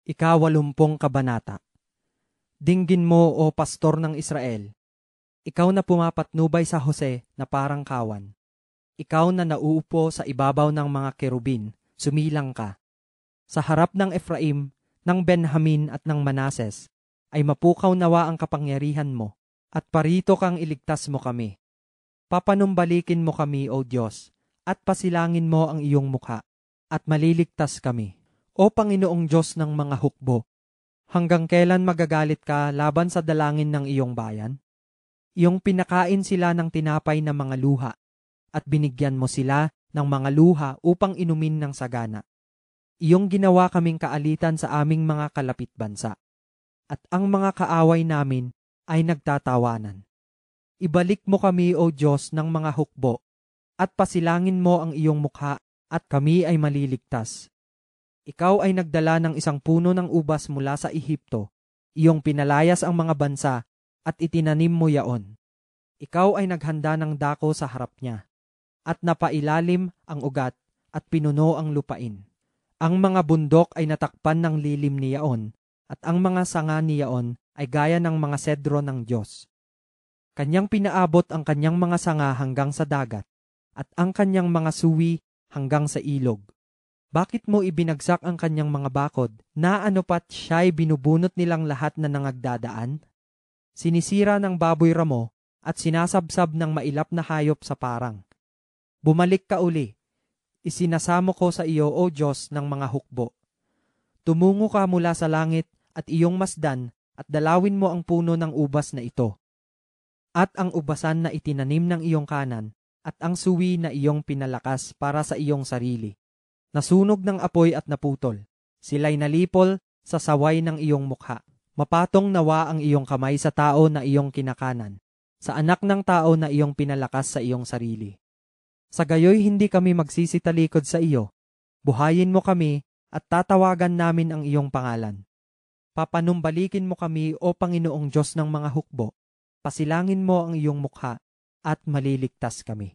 Ika-80 kabanata. Dinggin mo, o pastor ng Israel, ikaw na pumapatnubay sa Jose na parang kawan. Ikaw na nauupo sa ibabaw ng mga kerubin, sumilang ka. Sa harap ng Efraim, ng Benjamin at ng Manases, ay mapukaw nawa ang kapangyarihan mo, at parito kang iligtas mo kami. Papanumbalikin mo kami, O Diyos, at pasilangin mo ang iyong mukha, at maliligtas kami. O Panginoong Diyos ng mga hukbo, hanggang kailan magagalit ka laban sa dalangin ng iyong bayan? Iyong pinakain sila ng tinapay na mga luha, at binigyan mo sila ng mga luha upang inumin ng sagana. Iyong ginawa kaming kaalitan sa aming mga kalapit bansa, at ang mga kaaway namin ay nagtatawanan. Ibalik mo kami, O Diyos ng mga hukbo, at pasilangin mo ang iyong mukha, at kami ay maliligtas. Ikaw ay nagdala ng isang puno ng ubas mula sa Ehipto, iyong pinalayas ang mga bansa, at itinanim mo yaon. Ikaw ay naghanda ng dako sa harap niya, at napailalim ang ugat, at pinuno ang lupain. Ang mga bundok ay natakpan ng lilim ni yaon, at ang mga sanga ni yaon ay gaya ng mga sedro ng Diyos. Kanyang pinaabot ang kanyang mga sanga hanggang sa dagat, at ang kanyang mga suwi hanggang sa ilog. Bakit mo ibinagsak ang kanyang mga bakod, na anopat siya'y binubunot nilang lahat na nangagdadaan? Sinisira ng baboy ramo, at sinasabsab ng mailap na hayop sa parang. Bumalik ka uli, isinasamo ko sa iyo, O Diyos ng mga hukbo. Tumungo ka mula sa langit at iyong masdan, at dalawin mo ang puno ng ubas na ito. At ang ubasan na itinanim ng iyong kanan, at ang suwi na iyong pinalakas para sa iyong sarili. Nasunog ng apoy at naputol. Sila'y nalipol sa saway ng iyong mukha. Mapatong nawa ang iyong kamay sa tao na iyong kinakanan, sa anak ng tao na iyong pinalakas sa iyong sarili. Sa gayoy hindi kami magsisitalikod sa iyo. Buhayin mo kami at tatawagan namin ang iyong pangalan. Papanumbalikin mo kami, O Panginoong Diyos ng mga hukbo. Pasilangin mo ang iyong mukha at maliligtas kami.